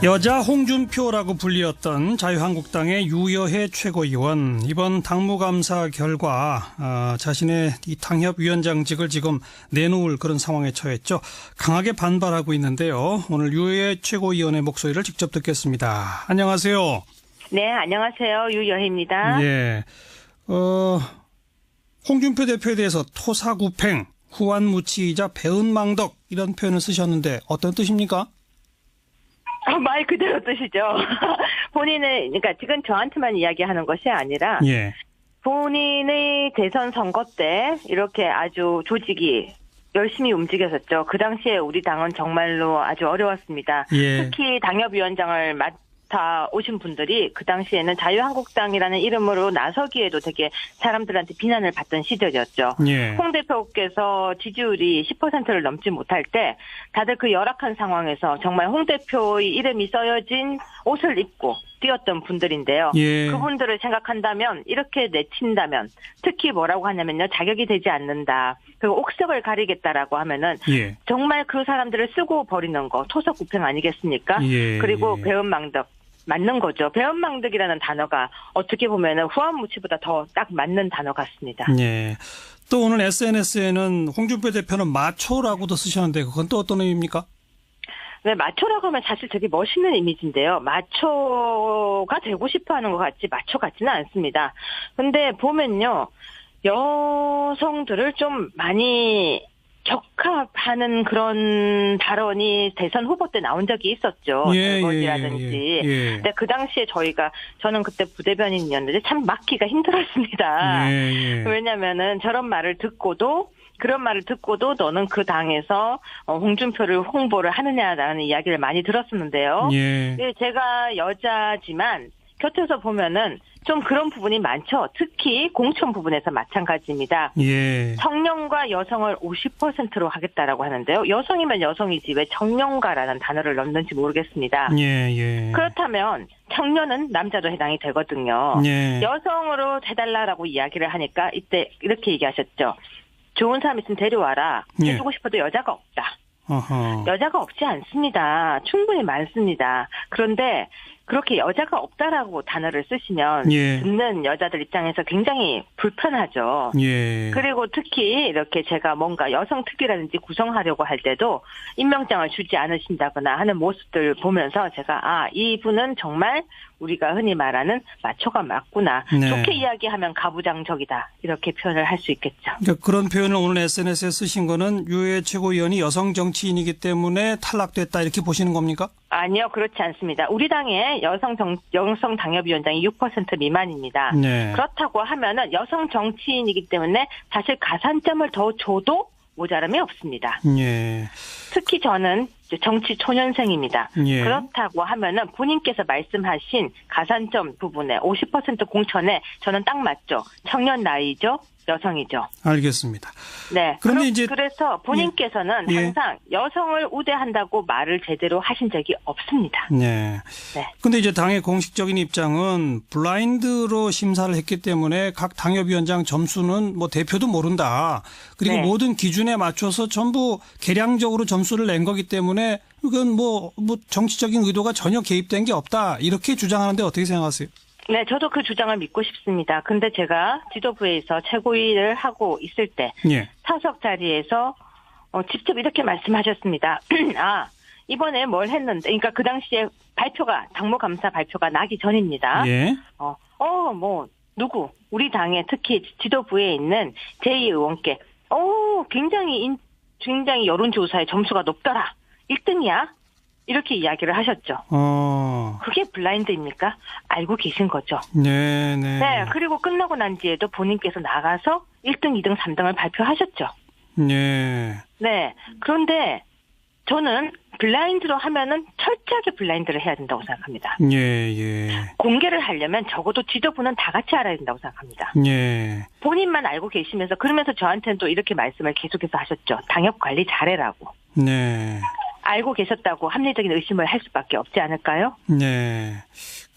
여자 홍준표라고 불리었던 자유한국당의 유여해 최고위원, 이번 당무감사 결과 자신의 이 당협위원장직을 지금 내놓을 그런 상황에 처했죠. 강하게 반발하고 있는데요. 오늘 유여해 최고위원의 목소리를 직접 듣겠습니다. 안녕하세요. 네, 안녕하세요. 유여해입니다. 예. 홍준표 대표에 대해서 토사구팽, 후한무치이자 배은망덕 이런 표현을 쓰셨는데 어떤 뜻입니까? 말 그대로 뜻이죠. 본인의, 그러니까 지금 저한테만 이야기하는 것이 아니라, 예. 본인의 대선 선거 때 이렇게 아주 조직이 열심히 움직였었죠. 그 당시에 우리 당은 정말로 아주 어려웠습니다. 예. 특히 당협위원장을 맡아 오신 분들이 그 당시에는 자유한국당이라는 이름으로 나서기에도 되게 사람들한테 비난을 받던 시절이었죠. 예. 홍 대표께서 지지율이 10%를 넘지 못할 때 다들 그 열악한 상황에서 정말 홍 대표의 이름이 써여진 옷을 입고 뛰었던 분들인데요. 예. 그분들을 생각한다면, 이렇게 내친다면, 특히 뭐라고 하냐면요, 자격이 되지 않는다, 그리고 옥석을 가리겠다라고 하면은 예. 정말 그 사람들을 쓰고 버리는 거, 토사구팽 아니겠습니까? 예. 그리고 배은망덕 맞는 거죠. 배은망덕이라는 단어가 어떻게 보면은 후한무치보다 더 딱 맞는 단어 같습니다. 예. 또 오늘 SNS에는 홍준표 대표는 마초라고도 쓰셨는데 그건 또 어떤 의미입니까? 네, 마초라고 하면 사실 되게 멋있는 이미지인데요. 마초가 되고 싶어 하는 것 같지 마초 같지는 않습니다. 근데 보면요, 여성들을 좀 많이 격합하는 그런 발언이 대선 후보 때 나온 적이 있었죠. 설거지라든지. 예. 근데 그 당시에 저는 그때 부대변인이었는데 참 막기가 힘들었습니다. 예. 왜냐면은 그런 말을 듣고도 너는 그 당에서 홍준표를 홍보를 하느냐라는 이야기를 많이 들었었는데요. 예. 제가 여자지만 곁에서 보면은 좀 그런 부분이 많죠. 특히 공천 부분에서 마찬가지입니다. 예. 청년과 여성을 50%로 하겠다라고 하는데요. 여성이면 여성이지 왜 청년가라는 단어를 넣는지 모르겠습니다. 예. 그렇다면 청년은 남자도 해당이 되거든요. 예. 여성으로 해달라고 이야기를 하니까 이때 이렇게 얘기하셨죠. 좋은 사람 있으면 데려와라. 예. 해주고 싶어도 여자가 없다. 어허. 여자가 없지 않습니다. 충분히 많습니다. 그런데 그렇게 여자가 없다라고 단어를 쓰시면 예. 듣는 여자들 입장에서 굉장히 불편하죠. 예. 그리고 특히 이렇게 제가 뭔가 여성 특기라든지 구성하려고 할 때도 임명장을 주지 않으신다거나 하는 모습들 보면서 제가 이분은 정말 우리가 흔히 말하는 마초가 맞구나. 네. 좋게 이야기하면 가부장적이다. 이렇게 표현을 할 수 있겠죠. 그러니까 그런 표현을 오늘 SNS에 쓰신 거는 유해 최고위원이 여성 정치인이기 때문에 탈락됐다 이렇게 보시는 겁니까? 아니요, 그렇지 않습니다. 우리 당의 여성 당협위원장이 6% 미만입니다. 네. 그렇다고 하면은 여성 정치인이기 때문에 사실 가산점을 더 줘도 모자람이 없습니다. 예. 특히 저는 정치 초년생입니다. 예. 그렇다고 하면은 본인께서 말씀하신 가산점 부분에 50% 공천에 저는 딱 맞죠. 청년 나이죠. 여성이죠. 알겠습니다. 네. 그런데 그래서 본인께서는 예. 항상 여성을 우대한다고 말을 제대로 하신 적이 없습니다. 네. 근데 이제 당의 공식적인 입장은 블라인드로 심사를 했기 때문에 각 당협위원장 점수는 뭐 대표도 모른다. 그리고 네. 모든 기준에 맞춰서 전부 계량적으로 점수를 낸 거기 때문에 이건 뭐 정치적인 의도가 전혀 개입된 게 없다. 이렇게 주장하는데 어떻게 생각하세요? 네, 저도 그 주장을 믿고 싶습니다. 근데 제가 지도부에서 최고위를 하고 있을 때 예. 사석 자리에서 직접 이렇게 말씀하셨습니다. 이번에 뭘 했는데, 그러니까 그 당시에 당무감사 발표가 나기 전입니다. 예. 우리 당에 특히 지도부에 있는 제2 의원께, 굉장히 여론조사에 점수가 높더라. 1등이야. 이렇게 이야기를 하셨죠. 그게 블라인드입니까? 알고 계신 거죠. 네. 그리고 끝나고 난 뒤에도 본인께서 나가서 1등, 2등, 3등을 발표하셨죠. 네. 네. 그런데 저는 블라인드로 하면은 철저하게 블라인드를 해야 된다고 생각합니다. 예. 공개를 하려면 적어도 지도부는 다 같이 알아야 된다고 생각합니다. 예. 본인만 알고 계시면서 그러면서 저한테는 또 이렇게 말씀을 계속해서 하셨죠. 당협 관리 잘해라고. 네. 알고 계셨다고 합리적인 의심을 할 수밖에 없지 않을까요? 네.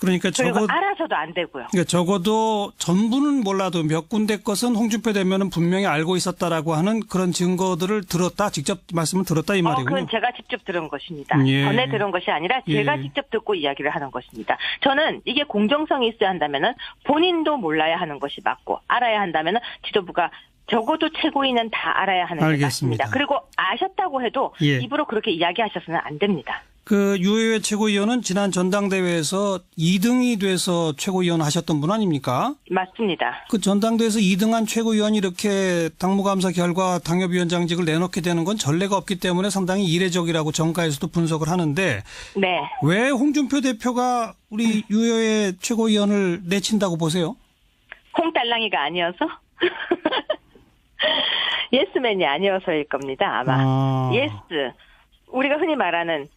그러니까 그리고 알아서도 안 되고요. 그러니까 적어도 전부는 몰라도 몇 군데 것은 홍준표 대변은 분명히 알고 있었다라고 하는 그런 증거들을 들었다, 직접 말씀을 들었다 이 말이군요. 그건 제가 직접 들은 것입니다. 예. 전에 들은 것이 아니라 제가 예. 직접 듣고 이야기를 하는 것입니다. 저는 이게 공정성이 있어야 한다면은 본인도 몰라야 하는 것이 맞고 알아야 한다면은 지도부가 적어도 최고위는 다 알아야 하는 게 알겠습니다. 맞습니다. 그리고 아셨다고 해도 예. 입으로 그렇게 이야기하셔서는 안 됩니다. 그 유효회 최고위원은 지난 전당대회에서 2등이 돼서 최고위원 하셨던 분 아닙니까? 맞습니다. 그 전당대회에서 2등한 최고위원이 이렇게 당무감사 결과 당협위원장직을 내놓게 되는 건 전례가 없기 때문에 상당히 이례적이라고 정가에서도 분석을 하는데 네. 왜 홍준표 대표가 우리 유효회 최고위원을 내친다고 보세요? 콩달랑이가 아니어서? 예스맨이 아니어서일 겁니다. 아마. 예스. 우리가 흔히 말하는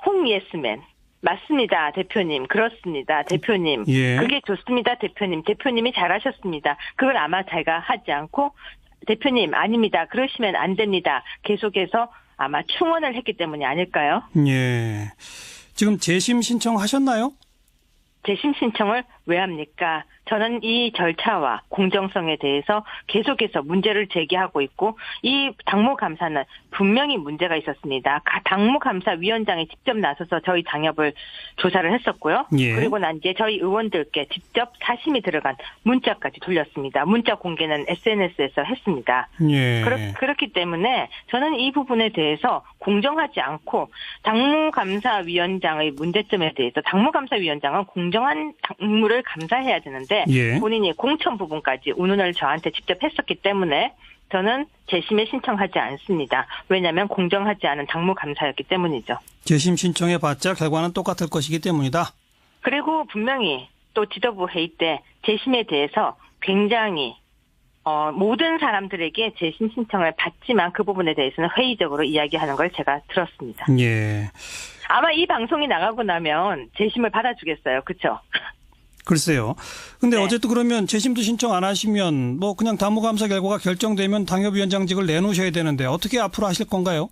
홍예스맨. 맞습니다, 대표님. 그렇습니다, 대표님. 예. 그게 좋습니다, 대표님. 대표님이 잘하셨습니다. 그걸 아마 제가 하지 않고 대표님 아닙니다. 그러시면 안 됩니다. 계속해서 아마 충원을 했기 때문이 아닐까요? 예. 지금 재심 신청하셨나요? 재심 신청을 왜 합니까? 저는 이 절차와 공정성에 대해서 계속해서 문제를 제기하고 있고 이 당무감사는 분명히 문제가 있었습니다. 당무감사위원장이 직접 나서서 저희 당협을 조사를 했었고요. 예. 그리고 난 이제 저희 의원들께 직접 사심이 들어간 문자까지 돌렸습니다. 문자 공개는 SNS에서 했습니다. 예. 그렇기 때문에 저는 이 부분에 대해서 공정하지 않고 당무감사위원장의 문제점에 대해서 당무감사위원장은 공정한 당무를 감사해야 되는데 예. 본인이 공천 부분까지 운운을 저한테 직접 했었기 때문에 저는 재심에 신청하지 않습니다. 왜냐하면 공정하지 않은 당무감사였기 때문이죠. 재심 신청해봤자 결과는 똑같을 것이기 때문이다. 그리고 분명히 또 지도부 회의 때 재심에 대해서 굉장히 모든 사람들에게 재심 신청을 받지만 그 부분에 대해서는 회의적으로 이야기하는 걸 제가 들었습니다. 예. 아마 이 방송이 나가고 나면 재심을 받아주겠어요. 그렇죠? 글쎄요. 근데 네. 어쨌든 그러면 재심도 신청 안 하시면 뭐 그냥 당무감사 결과가 결정되면 당협위원장직을 내놓으셔야 되는데 어떻게 앞으로 하실 건가요?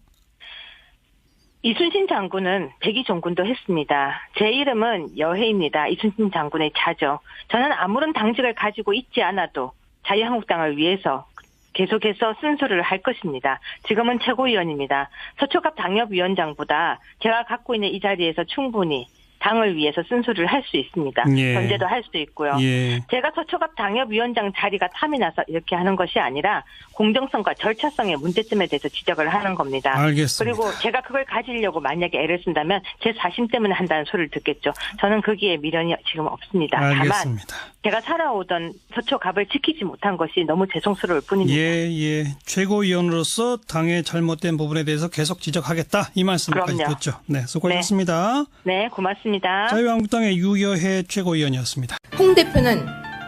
이순신 장군은 백의종군도 했습니다. 제 이름은 여혜입니다. 이순신 장군의 자죠. 저는 아무런 당직을 가지고 있지 않아도 자유한국당을 위해서 계속해서 쓴소리를 할 것입니다. 지금은 최고위원입니다. 서초갑 당협위원장보다 제가 갖고 있는 이 자리에서 충분히 당을 위해서 쓴소리를 할 수 있습니다. 예. 견제도 할 수 있고요. 예. 제가 서초갑 당협위원장 자리가 탐이 나서 이렇게 하는 것이 아니라 공정성과 절차성의 문제점에 대해서 지적을 하는 겁니다. 알겠습니다. 그리고 제가 그걸 가지려고 만약에 애를 쓴다면 제 사심 때문에 한다는 소리를 듣겠죠. 저는 거기에 미련이 지금 없습니다. 알겠습니다. 다만 제가 살아오던 서초갑을 지키지 못한 것이 너무 죄송스러울 뿐입니다. 예. 최고위원으로서 당의 잘못된 부분에 대해서 계속 지적하겠다. 이 말씀까지 그럼요. 듣죠. 네, 수고하셨습니다. 네, 고맙습니다. 자유한국당의 유여해 최고위원이었습니다. 홍 대표는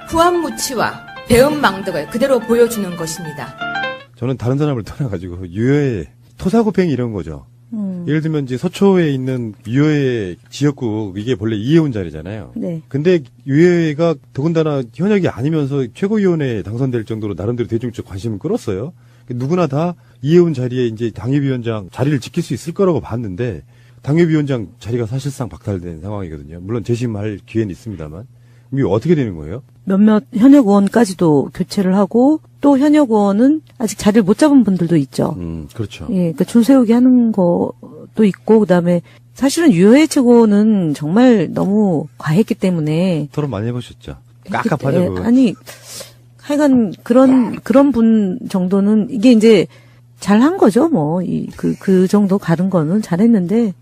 후한무치와 배은망덕을 그대로 보여주는 것입니다. 저는 다른 사람을 떠나가지고 유효의 토사구팽이 이런 거죠. 예를 들면 이제 서초에 있는 유효의 지역구 이게 본래 이해운 자리잖아요. 네. 근데 유효회가 더군다나 현역이 아니면서 최고위원회에 당선될 정도로 나름대로 대중적 관심을 끌었어요. 누구나 다 이해운 자리에 이제 당협위원장 자리를 지킬 수 있을 거라고 봤는데 당협위원장 자리가 사실상 박탈된 상황이거든요. 물론 재심할 기회는 있습니다만. 이게 어떻게 되는 거예요? 몇몇 현역 의원까지도 교체를 하고 또 현역 의원은 아직 자리를 못 잡은 분들도 있죠. 그렇죠. 예, 그러니까 줄 세우기 하는 것도 있고 그다음에 사실은 유효회 최고는 정말 너무 과했기 때문에 토론 많이 해보셨죠? 깝깝하죠. 그거. 아니 하여간 그런 분 정도는 이게 이제 잘한 거죠. 뭐 그 정도 가른 거는 잘했는데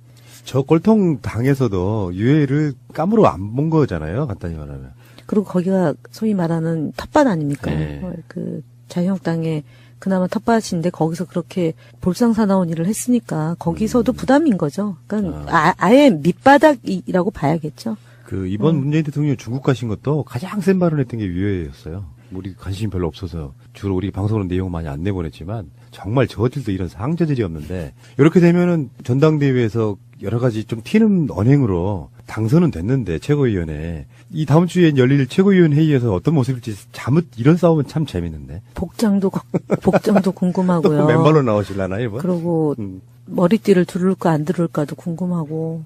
저 꼴통 당에서도 유해를 까무로 안 본 거잖아요. 간단히 말하면. 그리고 거기가 소위 말하는 탓밭 아닙니까? 네. 그 자유한국당의 그나마 텃밭인데 거기서 그렇게 볼상사나운 일을 했으니까 거기서도 부담인 거죠. 그러니까 아예 밑바닥이라고 봐야겠죠. 그 이번 문재인 대통령이 중국 가신 것도 가장 센 발언했던 게 유해였어요. 우리 관심이 별로 없어서 주로 우리 방송으로 내용을 많이 안 내보냈지만 정말 저질도 이런 상저질이 없는데 이렇게 되면은 전당대회에서 여러 가지 좀 튀는 언행으로 당선은 됐는데 최고위원회 이 다음 주에 열릴 최고위원 회의에서 어떤 모습일지 잠옷 이런 싸움은 참 재밌는데 복장도 궁금하고요. 또 멤버로 나오실라나 이번? 그리고 머리띠를 두를까 안 두를까도 궁금하고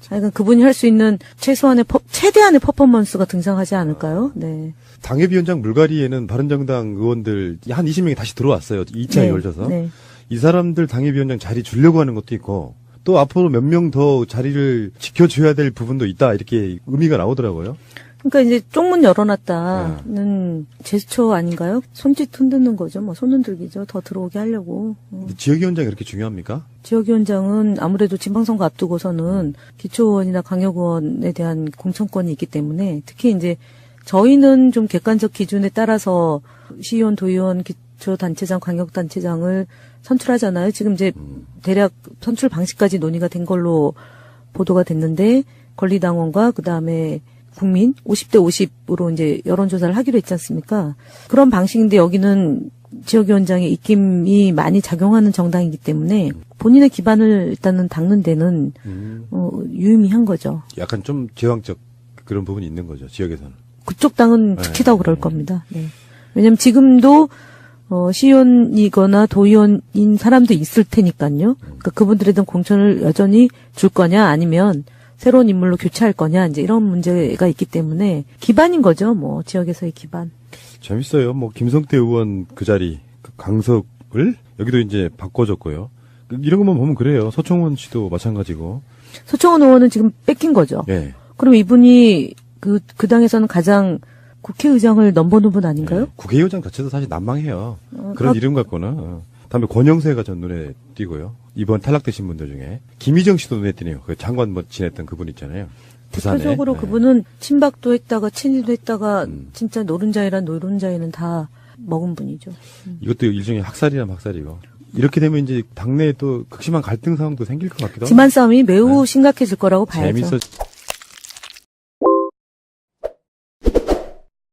그러니까 그분이 할 수 있는 최대한의 퍼포먼스가 등장하지 않을까요? 네. 당협위원장 물갈이에는 바른정당 의원들 한 20명이 다시 들어왔어요. 2차에 네. 걸쳐서. 네. 이 사람들 당협위원장 자리 주려고 하는 것도 있고 또 앞으로 몇 명 더 자리를 지켜줘야 될 부분도 있다 이렇게 의미가 나오더라고요. 그러니까 이제 쪽문 열어놨다는 제스처 아닌가요? 손짓 흔드는 거죠. 뭐 손 흔들기죠. 더 들어오게 하려고. 지역위원장이 그렇게 중요합니까? 지역위원장은 아무래도 지방선거 앞두고서는 기초의원이나 강력의원에 대한 공천권이 있기 때문에 특히 이제 저희는 좀 객관적 기준에 따라서 시의원, 도의원, 기초단체장, 광역단체장을 선출하잖아요. 지금 이제 대략 선출 방식까지 논의가 된 걸로 보도가 됐는데 권리당원과 그다음에 국민 50대 50으로 이제 여론조사를 하기로 했지 않습니까? 그런 방식인데 여기는 지역위원장의 입김이 많이 작용하는 정당이기 때문에 본인의 기반을 일단은 닦는 데는 유의미한 거죠. 약간 좀 제왕적 그런 부분이 있는 거죠. 지역에서는. 그쪽 당은 특히 더 그럴 겁니다. 네. 왜냐하면 지금도 시의원이거나 도의원인 사람도 있을 테니까요. 그러니까 그분들에 대한 공천을 여전히 줄 거냐 아니면 새로운 인물로 교체할 거냐 이제 이런 문제가 있기 때문에 기반인 거죠. 뭐 지역에서의 기반. 재밌어요. 뭐 김성태 의원 그 자리 그 강석을 여기도 이제 바꿔줬고요. 이런 것만 보면 그래요. 서청원 씨도 마찬가지고. 서청원 의원은 지금 뺏긴 거죠. 예. 그럼 이분이 그 당에서는 가장 국회의장을 넘보는 분 아닌가요? 예. 국회의장 자체도 사실 난망해요. 그런 이름 갖고는. 다음에 권영세가 전 눈에 띄고요. 이번 탈락되신 분들 중에 김희정 씨도 눈에 띄네요. 그 장관 지냈던 그분 있잖아요. 부산에. 대표적으로 네. 그분은 친박도 했다가 친이도 했다가 진짜 노른자이란 노른자이는 다 먹은 분이죠. 이것도 일종의 학살이란 학살이고. 이렇게 되면 이제 당내에 또 극심한 갈등 상황도 생길 것 같기도 하고. 집안 싸움이 매우 심각해질 거라고 봐야죠. 재밌어.